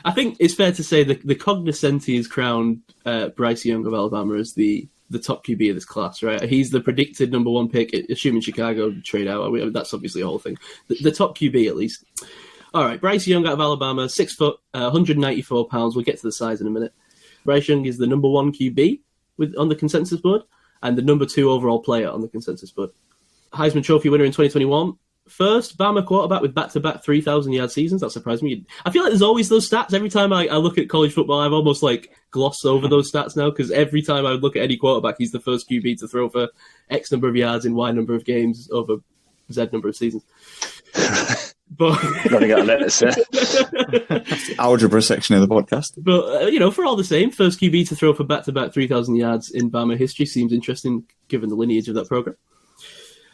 I think it's fair to say the cognoscenti has crowned Bryce Young of Alabama as the top QB of this class, right? He's the predicted number one pick, assuming Chicago trade out. I mean, that's obviously a whole thing. The top QB, at least. All right, Bryce Young out of Alabama, 6 foot, 194 pounds. We'll get to the size in a minute. Bryce Young is the number one QB on the consensus board and the number 2 overall player on the consensus board. Heisman Trophy winner in 2021. First Bama quarterback with back-to-back 3,000-yard seasons. That surprised me. I feel like there's always those stats. Every time I look at college football, I've almost glossed over those stats now because every time I look at any quarterback, he's the first QB to throw for X number of yards in Y number of games over Z number of seasons. But running out of letters there. That's the algebra section of the podcast. But, for all the same, first QB to throw for back-to-back 3,000 yards in Bama history seems interesting given the lineage of that program.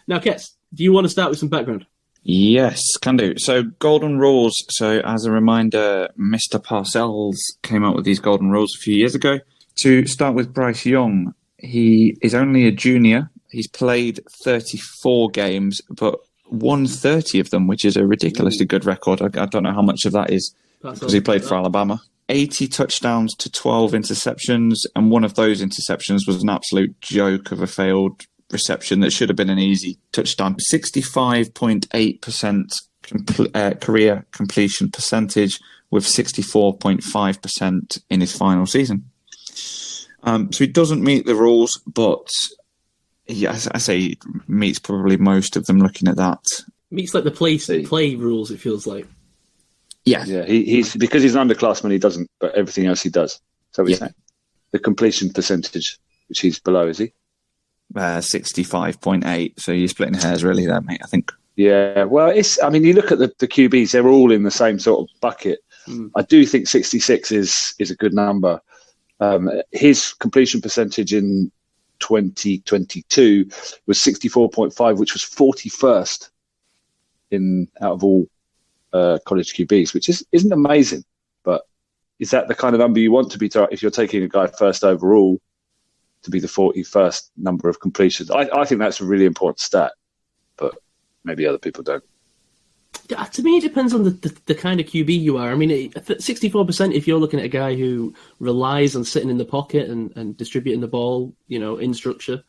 Now, Kets, do you want to start with some background? Yes, can do. So, golden rules. So, as a reminder, Mr. Parcells came out with these golden rules a few years ago. To start with Bryce Young, he is only a junior. He's played 34 games, but won 30 of them, which is a ridiculously good record. I don't know how much of that is because he played for Alabama. 80 touchdowns to 12 interceptions, and one of those interceptions was an absolute joke of a failed reception that should have been an easy touchdown. 65.8% career completion percentage with 64.5% in his final season. So he doesn't meet the rules, but I say he meets probably most of them looking at that. Meets the play rules, it feels like. Yeah. Yeah, he's because he's an underclassman, he doesn't, but everything else he does. So we're saying the completion percentage, which he's below, is he? 65.8. So you're splitting hairs really there, mate, I think. Yeah, well, you look at the QBs, they're all in the same sort of bucket. I do think 66 is a good number. His completion percentage in 2022 was 64.5, which was 41st out of all college QBs, which isn't amazing. But is that the kind of number you want to be if you're taking a guy first overall to be the 41st number of completions? I think that's a really important stat, but maybe other people don't. Yeah, to me, it depends on the kind of QB you are. I mean, 64%, if you're looking at a guy who relies on sitting in the pocket and distributing the ball, in structure,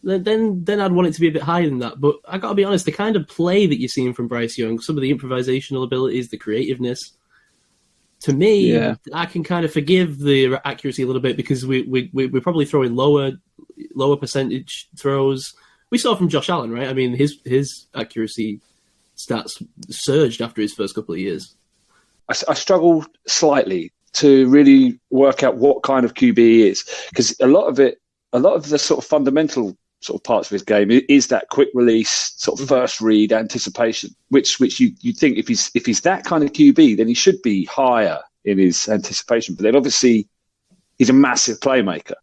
then I'd want it to be a bit higher than that. But I got to be honest, the kind of play that you're seeing from Bryce Young, some of the improvisational abilities, the creativeness, to me, I can kind of forgive the accuracy a little bit because we're probably throwing lower percentage throws. We saw from Josh Allen, right? I mean, his accuracy stats surged after his first couple of years. I struggle slightly to really work out what kind of QB he is, because a lot of the sort of fundamental sort of parts of his game is that quick release, sort of first read anticipation, which you think if he's that kind of QB, then he should be higher in his anticipation. But then obviously he's a massive playmaker.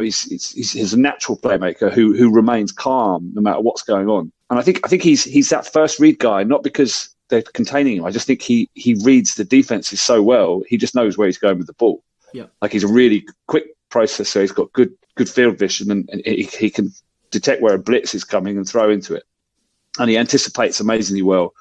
He's a natural playmaker who remains calm no matter what's going on. And I think he's that first read guy, not because they're containing him. I just think he reads the defenses so well. He just knows where he's going with the ball. Yeah, like he's a really quick processor. He's got good field vision, and he can detect where a blitz is coming and throw into it. And he anticipates amazingly well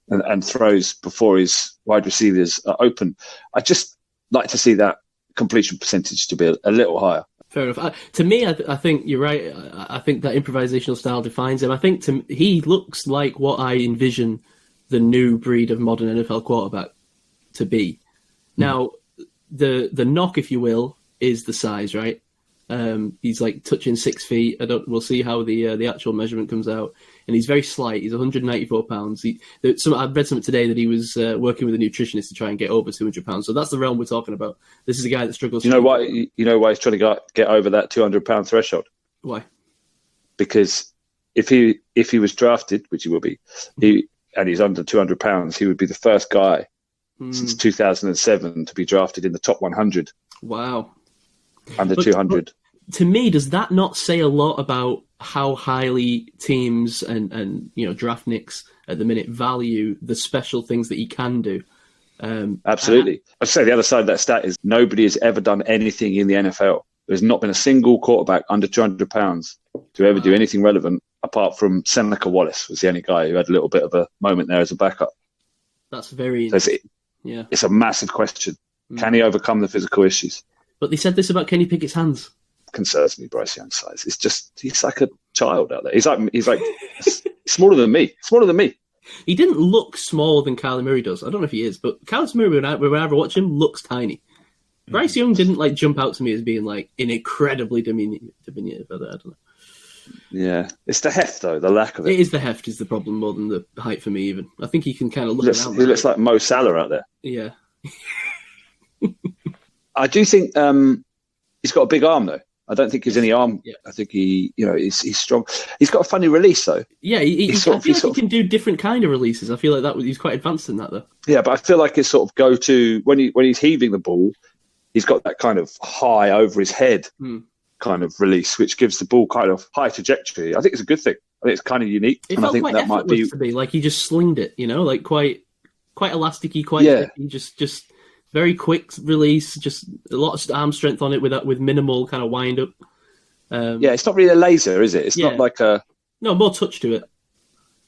and throws before his wide receivers are open. I just like to see that completion percentage to be a little higher. Fair enough. To me, I think you're right. I think that improvisational style defines him. I think he looks like what I envision the new breed of modern NFL quarterback to be. Now, the knock, if you will, is the size, right? He's like touching 6 feet. We'll see how the actual measurement comes out. And he's very slight. He's 194 pounds. I read something today that he was working with a nutritionist to try and get over 200 pounds. So that's the realm we're talking about. This is a guy that struggles. You know why he's trying to get over that 200 pound threshold? Why? Because if he was drafted, which he will be, and he's under 200 pounds, he would be the first guy since 2007 to be drafted in the top 100. Wow. Under 200. But to me, does that not say a lot about how highly teams and draft nicks at the minute value the special things that he can do? Absolutely. I'd say the other side of that stat is nobody has ever done anything in the NFL. There's not been a single quarterback under 200 pounds to ever do anything relevant, apart from Seneca Wallace was the only guy who had a little bit of a moment there as a backup. That's very interesting. Yeah. It's a massive question. Can he overcome the physical issues? But they said this about Kenny Pickett's hands. Concerns me, Bryce Young's size. It's just, he's like a child out there. He's like smaller than me. Smaller than me. He didn't look smaller than Kyler Murray does. I don't know if he is, but Kyler Murray, whenever I watch him, looks tiny. Bryce Young didn't like jump out to me as being like an incredibly diminutive. I don't know. Yeah, it's the heft though. The lack of it. It is the heft is the problem more than the height for me. Even I think he can kind of look around. He looks like Mo Salah out there. Yeah. I do think he's got a big arm though. I don't think he's any arm. Yeah. I think he's strong. He's got a funny release though. Yeah, I feel like he can do different kind of releases. I feel like he's quite advanced in that though. Yeah, but I feel like his sort of go-to when he's heaving the ball, he's got that kind of high over his head kind of release, which gives the ball kind of high trajectory. I think it's a good thing. I think it's kind of unique. It felt quite effortless to be like he just slinged it, like quite elasticy, quite sticky, just very quick release, just a lot of arm strength on it with minimal kind of wind up. It's not really a laser, is it? It's not like more touch to it.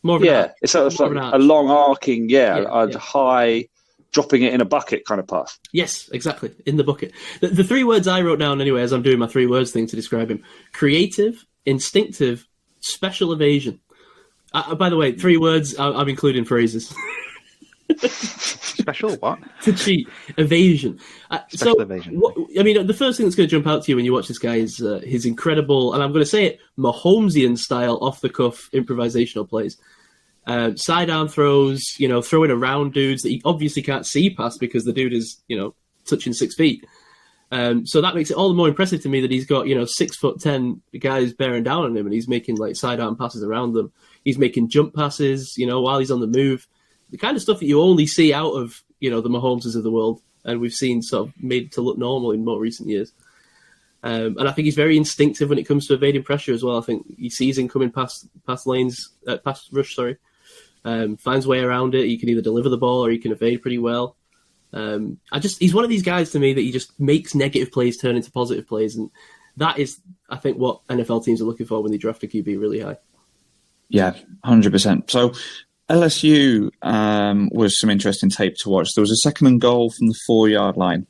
More of it's sort of like a long arcing, high, dropping it in a bucket kind of pass. Yes, exactly, in the bucket. The 3 words I wrote down anyway, as I'm doing my 3 words thing to describe him: creative, instinctive, special evasion. By the way, 3 words, I'm including phrases. Special what? To cheat. Evasion. Special evasion. The first thing that's going to jump out to you when you watch this guy is his incredible, and I'm going to say it, Mahomesian style off-the-cuff improvisational plays. Sidearm throws, throwing around dudes that he obviously can't see past because the dude is, touching 6 feet. So that makes it all the more impressive to me that he's got, 6'10" guys bearing down on him, and he's making like sidearm passes around them. He's making jump passes, while he's on the move. The kind of stuff that you only see out of, the Mahomeses of the world, and we've seen sort of made to look normal in more recent years. And I think he's very instinctive when it comes to evading pressure as well. I think he sees him coming past rush, finds a way around it. He can either deliver the ball or he can evade pretty well. He's one of these guys to me that he just makes negative plays turn into positive plays. And that is, I think, what NFL teams are looking for when they draft a QB really high. Yeah, 100%. So LSU was some interesting tape to watch. There was a 2nd and goal from the 4-yard line.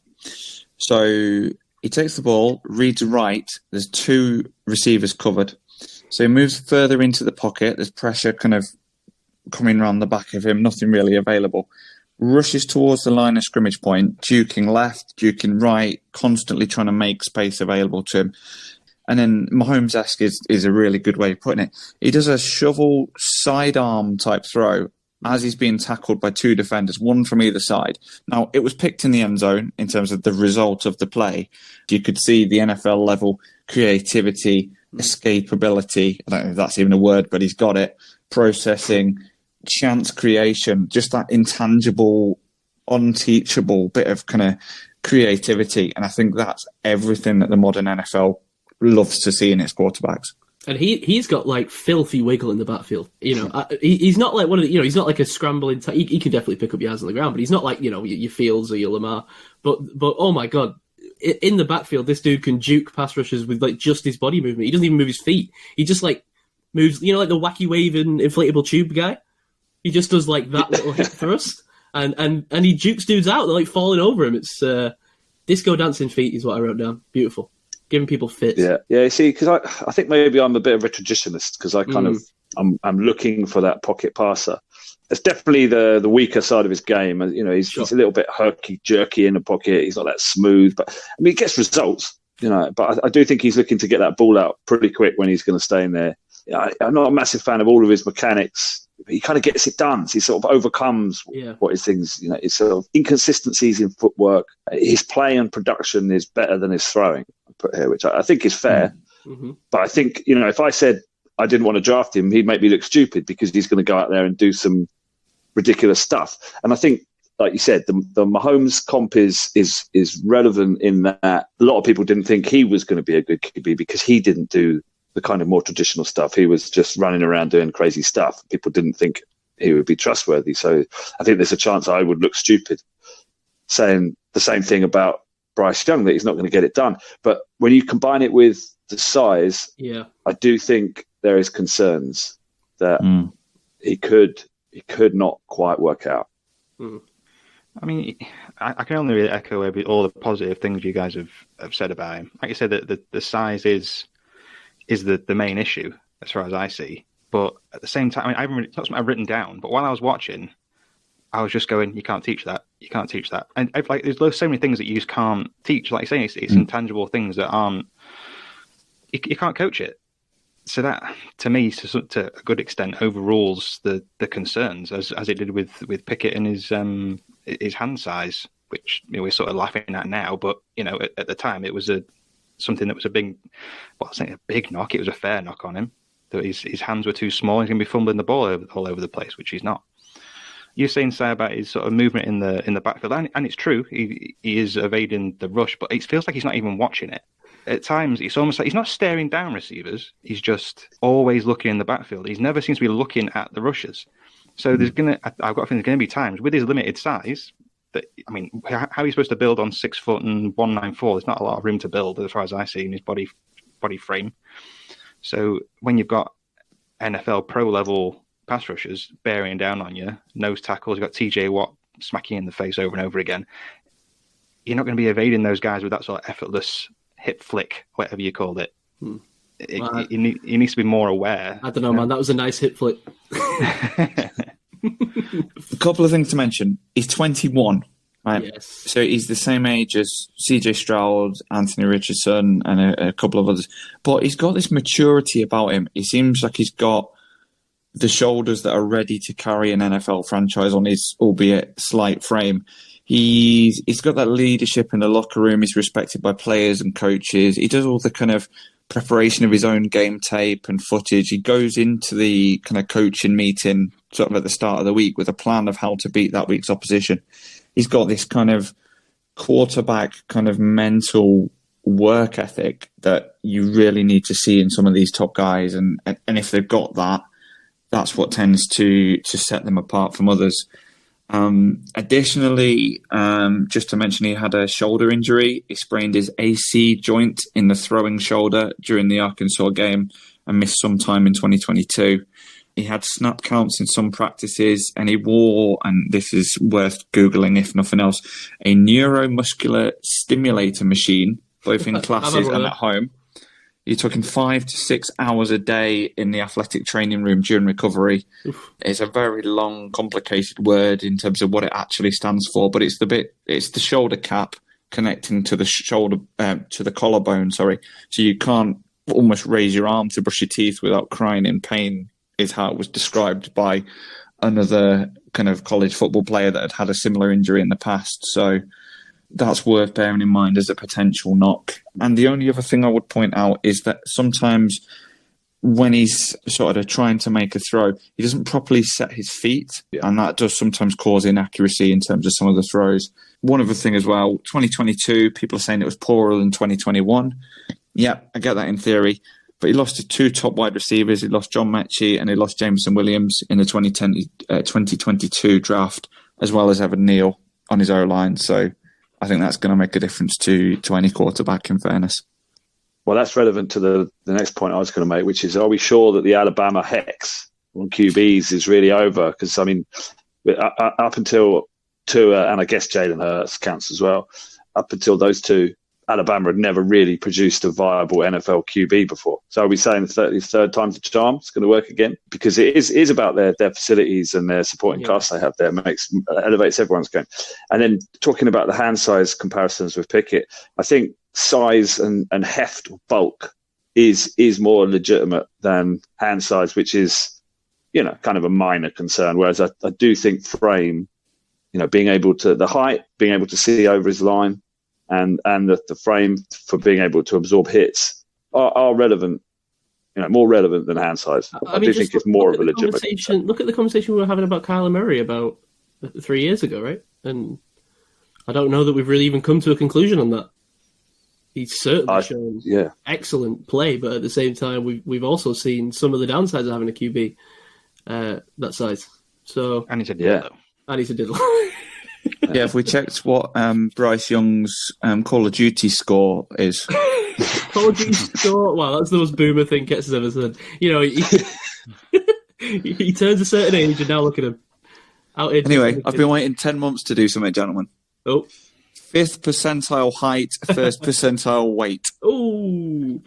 So he takes the ball, reads right. There's 2 receivers covered. So he moves further into the pocket. There's pressure kind of coming around the back of him, nothing really available. Rushes towards the line of scrimmage point, duking left, duking right, constantly trying to make space available to him. And then Mahomes-esque is a really good way of putting it. He does a shovel sidearm type throw as he's being tackled by 2 defenders, one from either side. Now, it was picked in the end zone in terms of the result of the play. You could see the NFL level creativity, escapability. I don't know if that's even a word, but he's got it. Processing, chance creation, just that intangible, unteachable bit of kind of creativity. And I think that's everything that the modern NFL loves to see in its quarterbacks. And he's got like filthy wiggle in the backfield. He's not like one of the, he's not like a scrambling. He can definitely pick up yards on the ground, but he's not like your Fields or your Lamar. But oh my god, in the backfield, this dude can juke pass rushers with like just his body movement. He doesn't even move his feet. He just like moves, like the wacky waving inflatable tube guy. He just does like that little hip thrust, and he jukes dudes out. They're like falling over him. It's disco dancing feet is what I wrote down. Beautiful. Giving people fits. Yeah. You see, because I think maybe I'm a bit of a traditionalist because I kind of I'm looking for that pocket passer. It's definitely the weaker side of his game. He's a little bit herky jerky in the pocket. He's not that smooth, but I mean, he gets results. But I do think he's looking to get that ball out pretty quick when he's going to stay in there. I'm not a massive fan of all of his mechanics. He kind of gets it done. So he sort of overcomes what his things. His sort of inconsistencies in footwork. His play and production is better than his throwing. I put here, which I think is fair. Mm-hmm. But I think if I said I didn't want to draft him, he'd make me look stupid because he's going to go out there and do some ridiculous stuff. And I think, like you said, the Mahomes comp is relevant in that a lot of people didn't think he was going to be a good QB because he didn't do the kind of more traditional stuff. He was just running around doing crazy stuff. People didn't think he would be trustworthy. So I think there's a chance I would look stupid saying the same thing about Bryce Young, that he's not going to get it done. But when you combine it with the size, I do think there is concerns that he could not quite work out. I mean, I can only really echo all the positive things you guys have said about him. Like you said, that the size is the main issue as far as I see. But at the same time, I mean, it's not something I've written down. But while I was watching, I was just going, "You can't teach that. You can't teach that." And like, there's so many things that you just can't teach. Like you're saying, it's intangible things that aren't. You can't coach it. So that, to me, to a good extent, overrules the concerns as it did with Pickett and his hand size, which we're sort of laughing at now. But at the time, it was something that was a big, well, I say a big knock. It was a fair knock on him. That his hands were too small. He's going to be fumbling the ball all over the place, which he's not. You're saying, Say, about his sort of movement in the backfield, and it's true. He is evading the rush, but it feels like he's not even watching it. At times, it's almost like he's not staring down receivers. He's just always looking in the backfield. He never seems to be looking at the rushers. So I've got a feeling there's going to be times with his limited size that, I mean, how are you supposed to build on 6 foot and 194? There's not a lot of room to build as far as I see in his body frame. So when you've got NFL pro level pass rushers bearing down on you, nose tackles, you've got TJ Watt smacking you in the face over and over again, you're not going to be evading those guys with that sort of effortless hip flick, whatever you called it. He needs to be more aware. I don't know, man. That was a nice hip flick. A couple of things to mention. He's 21, right? Yes. So he's the same age as CJ Stroud, Anthony Richardson, and a couple of others. But he's got this maturity about him. He seems like he's got the shoulders that are ready to carry an NFL franchise on his, albeit slight frame. He's got that leadership in the locker room. He's respected by players and coaches. He does all the kind of preparation of his own game tape and footage. He goes into the kind of coaching meeting sort of at the start of the week with a plan of how to beat that week's opposition. He's got this kind of quarterback kind of mental work ethic that you really need to see in some of these top guys. And if they've got that, that's what tends to set them apart from others. Additionally, just to mention, he had a shoulder injury. He sprained his AC joint in the throwing shoulder during the Arkansas game and missed some time in 2022. He had snap counts in some practices, and he wore, and this is worth Googling if nothing else, a neuromuscular stimulator machine, both in classes and at home. You're talking 5 to 6 hours a day in the athletic training room during recovery. Oof. It's a very long, complicated word in terms of what it actually stands for, but it's the shoulder cap connecting to the shoulder, to the collarbone, sorry. So you can't almost raise your arm to brush your teeth without crying in pain, is how it was described by another kind of college football player that had a similar injury in the past. So that's worth bearing in mind as a potential knock. And the only other thing I would point out is that sometimes when he's sort of trying to make a throw, he doesn't properly set his feet, and that does sometimes cause inaccuracy in terms of some of the throws. One other thing as well, 2022, people are saying it was poorer than 2021. Yeah, I get that in theory, but he lost his 2 top wide receivers. He lost John Mechie and he lost Jameson Williams in the 2022 draft, as well as Evan Neal on his O-line. So I think that's going to make a difference to any quarterback, in fairness. Well, that's relevant to the next point I was going to make, which is, are we sure that the Alabama hex on QBs is really over? Because, I mean, up until Tua, and I guess Jalen Hurts counts as well, up until those two, Alabama had never really produced a viable NFL QB before. So are we saying the third time's the charm? It's going to work again? Because it is about their facilities and their supporting cast they have there. Elevates everyone's game. And then talking about the hand size comparisons with Pickett, I think size and heft or bulk is more legitimate than hand size, which is, kind of a minor concern. Whereas I do think frame, being able to, the height, being able to see over his line, and the frame for being able to absorb hits are relevant, more relevant than hand size. I do think it's more of a legitimate concern. Look at the conversation we were having about Kyler Murray about 3 years ago, right? And I don't know that we've really even come to a conclusion on that. He's certainly shown excellent play, but at the same time, we've also seen some of the downsides of having a QB that size. So, and he's a diddler. And he's a diddler. Yeah, if we checked what Bryce Young's Call of Duty score is. Call of Duty score? Wow, that's the most boomer thing Ketz has ever said. He turns a certain age and now look at him. Anyway, I've been waiting 10 months to do something, gentlemen. Oh. 5th percentile height, 1st percentile weight. Oh.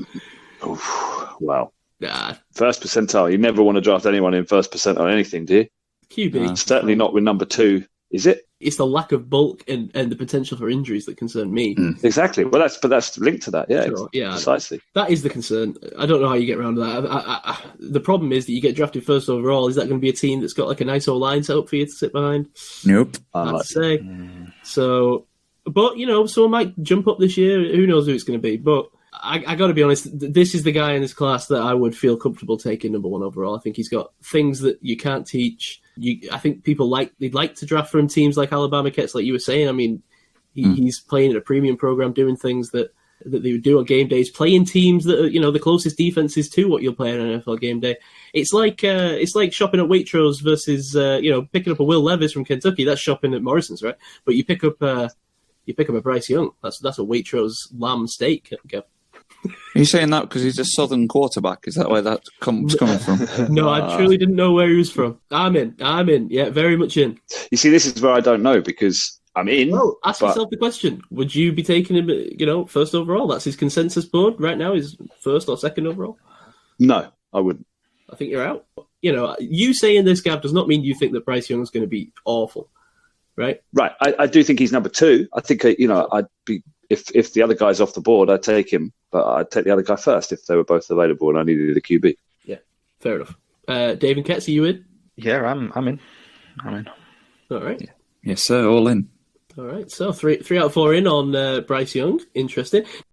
Wow. Nah. First percentile. You never want to draft anyone in first percentile on anything, do you? QB. Certainly not with number 2, is it? It's the lack of bulk and the potential for injuries that concern me. Exactly. Well, that's linked to that. Yeah, Sure. Yeah, precisely. That is the concern. I don't know how you get around that. The problem is that you get drafted first overall. Is that going to be a team that's got like a nice old line set up for you to sit behind? Nope. Hard to say. So, but someone might jump up this year. Who knows who it's going to be? But I got to be honest. This is the guy in this class that I would feel comfortable taking number 1 overall. I think he's got things that you can't teach. I think people they'd like to draft from teams like Alabama Cats, like you were saying. I mean, he's playing at a premium program, doing things that they would do on game days, playing teams that are, the closest defenses to what you'll play on an NFL game day. It's like shopping at Waitrose versus picking up a Will Levis from Kentucky. That's shopping at Morrison's, right? But you pick up a Bryce Young. That's a Waitrose lamb steak. Are you saying that because he's a Southern quarterback? Is that where that coming from? No, I truly didn't know where he was from. I'm in. Yeah, very much in. You see, this is where I don't know because I'm in. Well, ask yourself the question. Would you be taking him, first overall? That's his consensus board right now, is first or second overall? No, I wouldn't. I think you're out. You saying this, Gav, does not mean you think that Bryce Young's going to be awful, right? Right. I do think he's number 2. I think, I'd be... If the other guy's off the board, I'd take him, but I'd take the other guy first if they were both available and I needed a QB. Yeah, fair enough. Dave and Ketz, are you in? Yeah, I'm in. All right. Yeah. Yes, sir, all in. All right, so 3 out of 4 in on Bryce Young. Interesting.